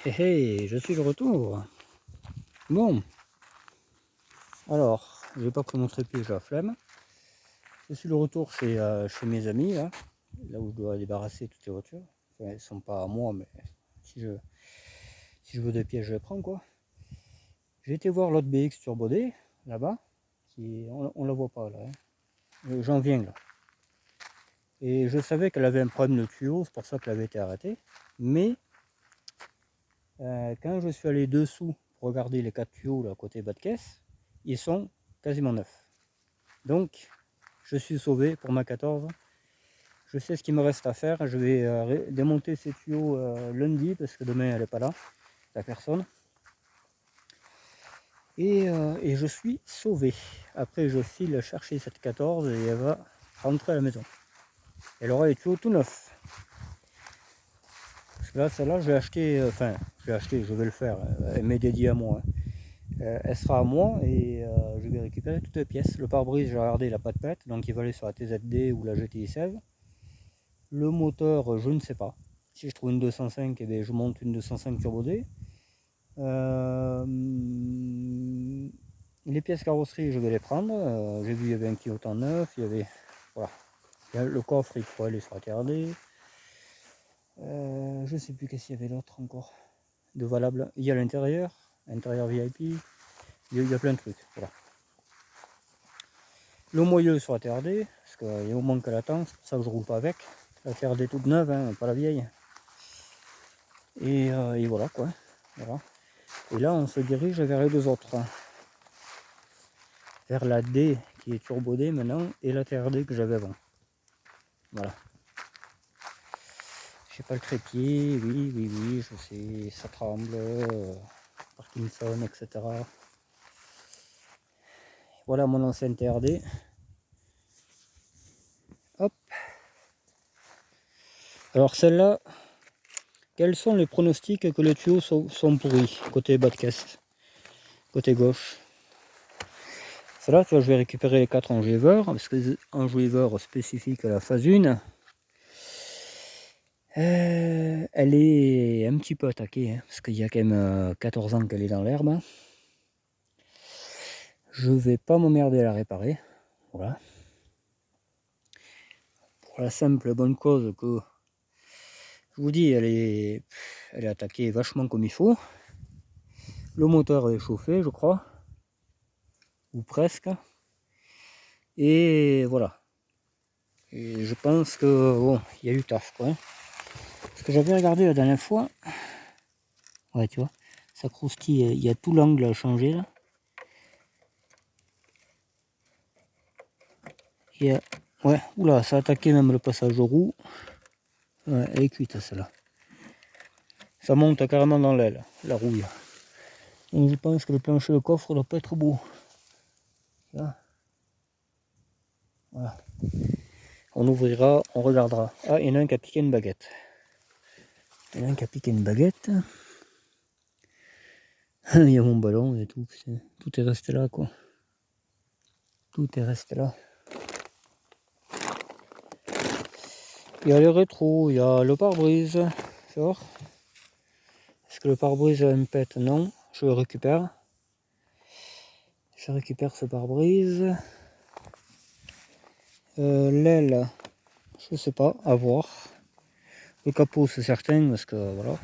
Hé hé, je suis de retour. Bon, alors, je vais pas pris mon trépied, j'ai la flemme. Je suis de retour chez mes amis, là où je dois débarrasser toutes les voitures. Enfin, elles sont pas à moi, mais si je veux des pièces, je les prends, quoi. J'ai été voir l'autre BX turbodé, là-bas. On la voit pas, là. J'en viens, là. Et je savais qu'elle avait un problème de tuyau, c'est pour ça qu'elle avait été arrêtée. Mais, quand je suis allé dessous pour regarder les 4 tuyaux, là, côté bas de caisse, ils sont quasiment neufs. Donc, je suis sauvé pour ma 14. Je sais ce qu'il me reste à faire. Je vais démonter ces tuyaux lundi parce que demain elle n'est pas là, la personne. Et je suis sauvé. Après, je file chercher cette 14 et elle va rentrer à la maison. Elle aura les tuyaux tout neufs. Parce que là, celle-là, je vais acheter, je vais le faire. Elle m'est dédiée à moi. Elle sera à moi et je vais récupérer toutes les pièces. Le pare-brise, j'ai regardé, il n'a pas de pète, donc il va aller sur la TZD ou la GTI 16. Le moteur, je ne sais pas. Si je trouve une 205, eh bien, je monte une 205 Turbo D. Les pièces carrosserie, je vais les prendre. J'ai vu il y avait un Kyoto neuf, il y avait voilà. Le coffre, il faut aller sur la TRD. Je sais plus qu'est-ce qu'il y avait d'autre encore de valable. Il y a l'intérieur, intérieur VIP. Il y a plein de trucs. Voilà. Le moyeu sur la TRD, parce qu'il y a au moins qu'elle attend, c'est pour ça que je roule pas avec. La TRD toute neuve, hein, pas la vieille. Et voilà quoi. Voilà. Et là on se dirige vers les deux autres. Vers la D qui est Turbo D maintenant et la TRD que j'avais avant. Voilà. Je sais pas le trépied, oui, je sais, ça tremble, Parkinson, etc. Voilà mon ancienne TRD. Hop. Alors celle-là, quels sont les pronostics que les tuyaux sont pourris côté bas de caisse, côté gauche? Celle-là, tu vois, je vais récupérer les 4 enjouiveurs, parce que enjouiveurs spécifiques à la phase 1, elle est un petit peu attaquée, hein, parce qu'il y a quand même 14 ans qu'elle est dans l'herbe. Je vais pas m'emmerder à la réparer, voilà. Pour la simple et bonne cause que, je vous dis, elle est attaquée vachement comme il faut. Le moteur est chauffé, je crois, ou presque. Et voilà. Et je pense que bon, il y a eu taf quoi. Parce que j'avais regardé la dernière fois. Ouais, tu vois, ça croustille, il y a tout l'angle à changer là. Et ouais, oula, ça a attaqué même le passage aux roues. Ouais, elle est cuite celle-là. Ça monte carrément dans l'aile, la rouille. Donc je pense que le plancher de coffre doit pas être beau. Là. Voilà. On ouvrira, on regardera. Ah, il y en a un qui a piqué une baguette. Il y en a un qui a piqué une baguette. Il y a mon ballon et tout. Tout est resté là quoi. Tout est resté là. Il y a les rétros, il y a le pare-brise. Est-ce que le pare-brise me pète? Non. Je le récupère. Je récupère ce pare-brise. L'aile, je sais pas, à voir. Le capot c'est certain parce que voilà,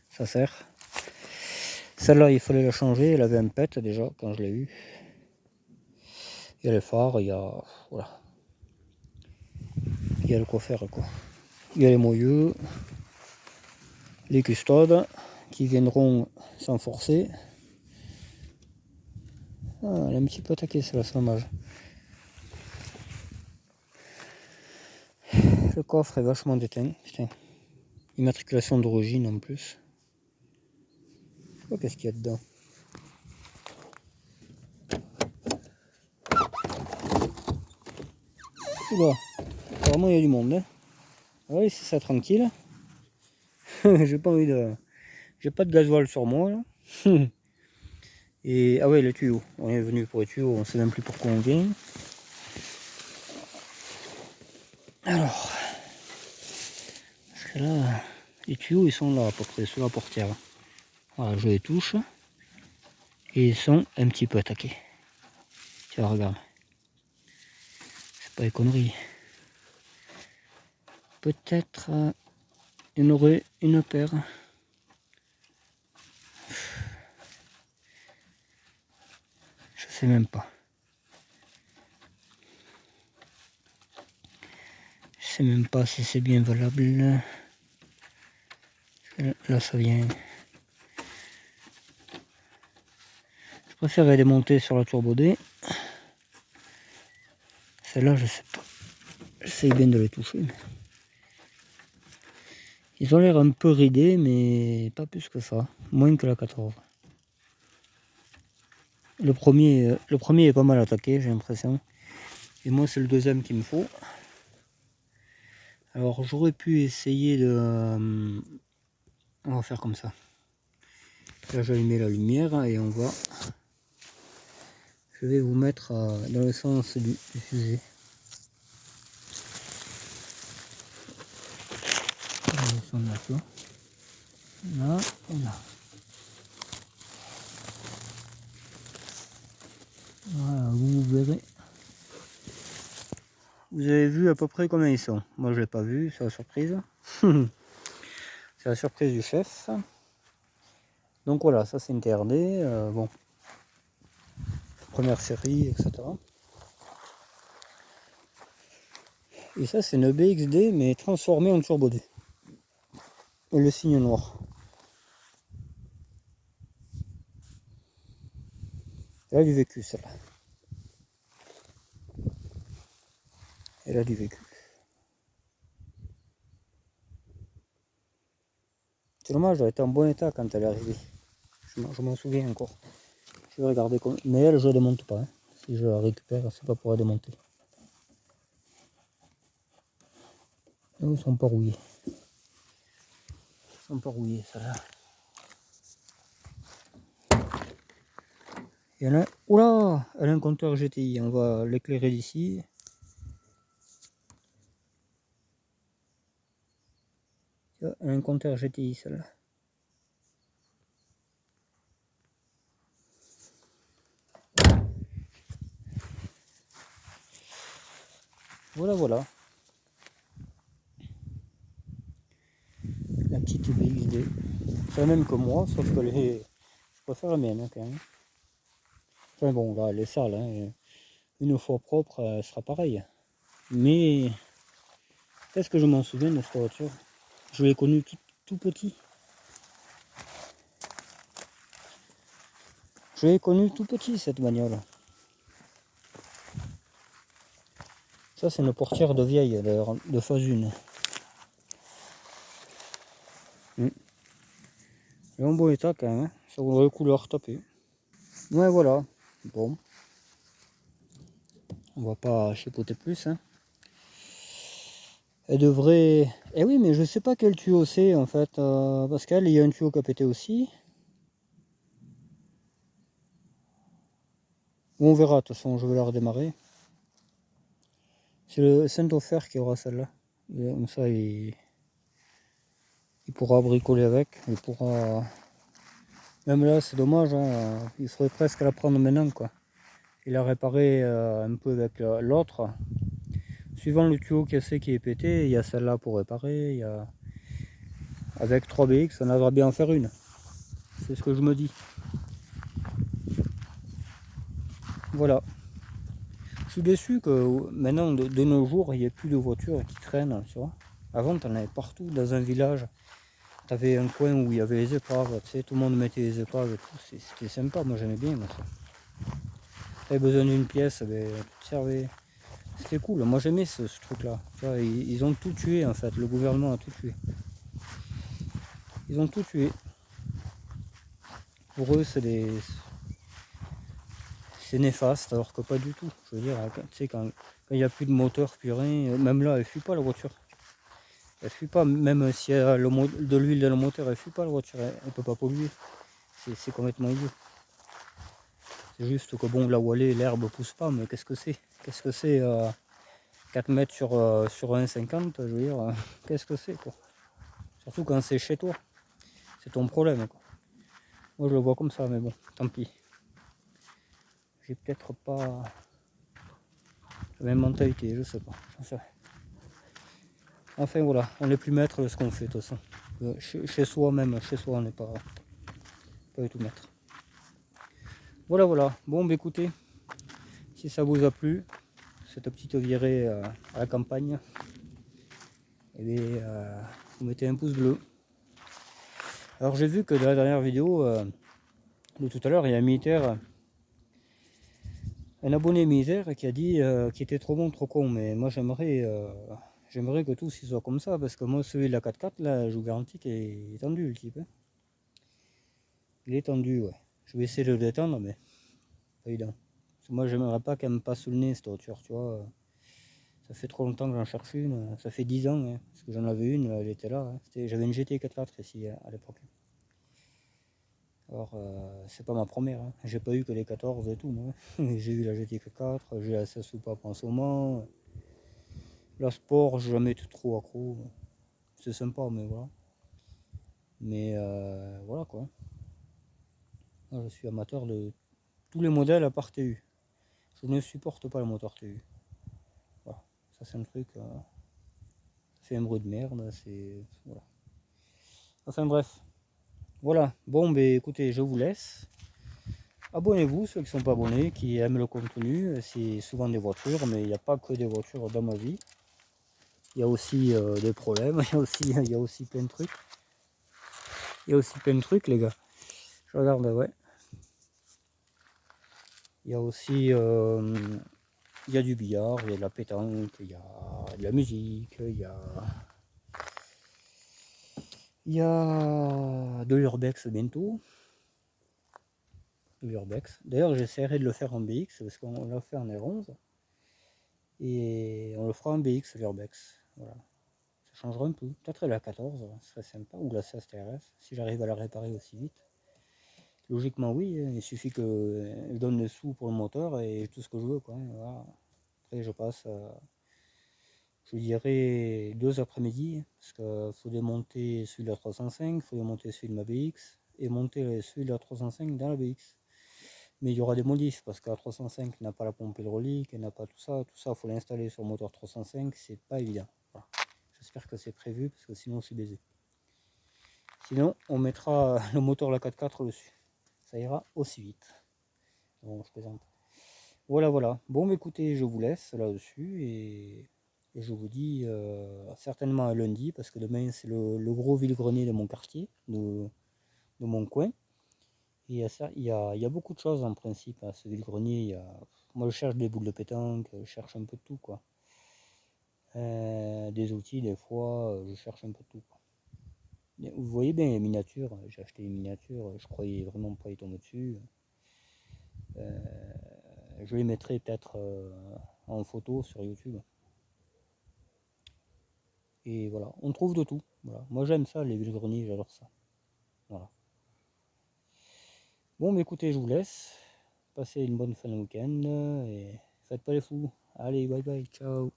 ça sert. Celle-là il fallait la changer, elle avait un pet déjà quand je l'ai eu. Il y a les phares, il y a voilà. Il y a le quoi faire quoi. Il y a les moyeux, les custodes qui viendront sans forcer. Ah, elle est un petit peu attaquée celle-là, c'est dommage. Le coffre est vachement déteint, putain. Immatriculation d'origine en plus. Je sais pas qu'est-ce qu'il y a dedans. Oula, apparemment il y a du monde. Hein. On va laisser ça tranquille. J'ai pas envie de. J'ai pas de gasoil sur moi là. Et ah ouais les tuyaux. On est venu pour les tuyaux, on sait même plus pourquoi on vient. Alors. Parce que là, les tuyaux ils sont là à peu près sous la portière. Voilà, je les touche. Et ils sont un petit peu attaqués. Tiens, regarde. C'est pas des conneries. Peut-être il y en aurait une paire. Je sais même pas. Je sais même pas si c'est bien valable. Là ça vient. Je préfère les monter sur la turbodée. Celle-là je sais pas. J'essaye bien de les toucher. Ils ont l'air un peu ridés, mais pas plus que ça. Moins que la 14. Le premier est pas mal attaqué, j'ai l'impression. Et moi c'est le deuxième qu'il me faut. Alors j'aurais pu essayer de... on va faire comme ça. Là j'ai allumé la lumière et on va... Je vais vous mettre dans le sens du fusée. Là et là. Voilà, vous verrez. Vous avez vu à peu près combien ils sont. Moi je l'ai pas vu, c'est la surprise. C'est la surprise du chef. Donc voilà, ça c'est une TRD. Bon, première série, etc. Et ça c'est une BXD mais transformée en turbodé. Et le signe noir. Elle a du vécu celle-là. Elle a du vécu. C'est dommage, elle était en bon état quand elle est arrivée. Je m'en souviens encore. Je vais regarder comment. Mais elle, je ne démonte pas. Hein. Si je la récupère, c'est pas pour la démonter. Ils sont pas rouillés. Ils sont pas rouillés, ça là. Il y en a. Oula, elle a un compteur GTI. On va l'éclairer d'ici. Elle a un compteur GTI, celle-là. Voilà, voilà. La petite BXD. C'est la même que moi, sauf que je préfère la mienne hein, quand même. Enfin bon, là, elle est sale. Hein. Une fois propre, elle sera pareille. Mais qu'est-ce que je m'en souviens de cette voiture? Je l'ai connue tout petit. Je l'ai connue tout petit cette bagnole. Ça c'est une portière de vieille d'ailleurs, de phase 1. Et en bon état quand même, hein. Ça vaudrait le coup de la retaper. Ouais voilà, bon. On va pas chipoter plus. Hein. Elle devrait... Eh oui mais je sais pas quel tuyau c'est en fait. Parce qu'elle, il y a un tuyau qui a pété aussi. On verra, de toute façon je vais la redémarrer. C'est le Saint-Ofer qui aura celle-là. Comme ça il pourra bricoler avec. Il pourra... Même là c'est dommage, hein. Il faudrait presque la prendre maintenant quoi. Il a réparé un peu avec l'autre. Suivant le tuyau cassé qui est pété, il y a celle-là pour réparer. Il y a... Avec 3BX, on devrait bien en faire une. C'est ce que je me dis. Voilà. Je suis déçu que maintenant, de nos jours, il n'y ait plus de voitures qui traînent. Tu vois. Avant, tu en avais partout dans un village. Tu avais un coin où il y avait les épaves. Tu sais, tout le monde mettait les épaves et tout. C'était sympa. Moi, j'aimais bien. Tu avais besoin d'une pièce, ben, tu te servais. C'était cool, moi j'aimais ce truc-là. Ils ont tout tué en fait, le gouvernement a tout tué. Ils ont tout tué. Pour eux, c'est néfaste, alors que pas du tout. Je veux dire, tu sais, quand il n'y a plus de moteur, plus rien, même là, elle fuit pas la voiture. Elle fuit pas, même s'il y a de l'huile dans le moteur, elle fuit pas la voiture, elle peut pas polluer. C'est complètement idiot. C'est juste que bon, là où elle est, l'herbe pousse pas, mais qu'est-ce que c'est? Qu'est-ce que c'est 4 mètres sur 1,50, je veux dire, qu'est-ce que c'est quoi? Surtout quand c'est chez toi, c'est ton problème quoi. Moi je le vois comme ça, mais bon, tant pis. J'ai peut-être pas la même mentalité, je sais pas. Enfin voilà, on n'est plus maître de ce qu'on fait de toute façon. Chez soi même, chez soi on n'est pas du tout maître. Voilà voilà, bon bah écoutez, si ça vous a plu, cette petite virée à la campagne, et bien, vous mettez un pouce bleu. Alors j'ai vu que dans la dernière vidéo de tout à l'heure, il y a un militaire, un abonné militaire qui a dit qu'il était trop bon, trop con, mais moi j'aimerais que tous ils soient comme ça, parce que moi celui de la 4x4 là, je vous garantis qu'il est tendu le type. Hein. Il est tendu, ouais. Je vais essayer de le détendre, mais pas évident. Parce que moi j'aimerais pas qu'elle me passe sous le nez cette voiture, tu vois. Ça fait trop longtemps que j'en cherche une, ça fait 10 ans, hein, parce que j'en avais une, elle était là. Hein. J'avais une GT 4x4 ici à l'époque. Alors c'est pas ma première, hein. J'ai pas eu que les 14 et tout, moi. J'ai eu la GT 4, j'ai la 16 soupape en ce moment. La sport, j'ai jamais été trop accro. C'est sympa, mais voilà. Mais voilà quoi. Moi, je suis amateur de tous les modèles à part TU. Je ne supporte pas le moteur TU. Voilà. Ça c'est un truc. Ça fait un bruit de merde. C'est. Voilà. Enfin bref. Voilà. Bon ben écoutez, je vous laisse. Abonnez-vous, ceux qui ne sont pas abonnés, qui aiment le contenu. C'est souvent des voitures, mais il n'y a pas que des voitures dans ma vie. Il y a aussi des problèmes, il y a aussi plein de trucs. Il y a aussi plein de trucs, les gars. Je regarde, ouais. Il y a aussi il y a du billard, il y a de la pétanque, il y a de la musique, il y a de l'urbex bientôt. De l'urbex. D'ailleurs, j'essaierai de le faire en BX parce qu'on l'a fait en R11. Et on le fera en BX, l'urbex. Voilà. Ça changera un peu. Peut-être la 14, ce serait sympa. Ou la 16 TRS, si j'arrive à la réparer aussi vite. Logiquement, oui. Il suffit que je donne les sous pour le moteur et tout ce que je veux. Quoi. Voilà. Après, je passe, je dirais, 2 après-midi. Parce qu'il faut démonter celui de la 305, il faut démonter celui de ma BX et monter celui de la 305 dans la BX. Mais il y aura des modifs parce que la 305 n'a pas la pompe hydraulique, elle n'a pas tout ça. Tout ça, il faut l'installer sur le moteur 305, c'est pas évident. Voilà. J'espère que c'est prévu parce que sinon, je suis baisé. Sinon, on mettra le moteur la 4x4 dessus. Ça ira aussi vite. Bon, je plaisante. Voilà, voilà. Bon, écoutez, je vous laisse là-dessus et je vous dis certainement à lundi parce que demain, c'est le gros vide-grenier de mon quartier, de mon coin. Et il y a beaucoup de choses en principe à ce vide-grenier. Moi, je cherche des boules de pétanque, je cherche un peu de tout, quoi. Des outils, des fois, je cherche un peu de tout, quoi. Vous voyez bien les miniatures, j'ai acheté une miniature, je croyais vraiment pas y tomber dessus. Je les mettrai peut-être en photo sur YouTube. Et voilà, on trouve de tout. Voilà. Moi j'aime ça, les vide-greniers, j'adore ça. Voilà. Bon, mais écoutez, je vous laisse. Passez une bonne fin de week-end et faites pas les fous. Allez, bye bye, ciao.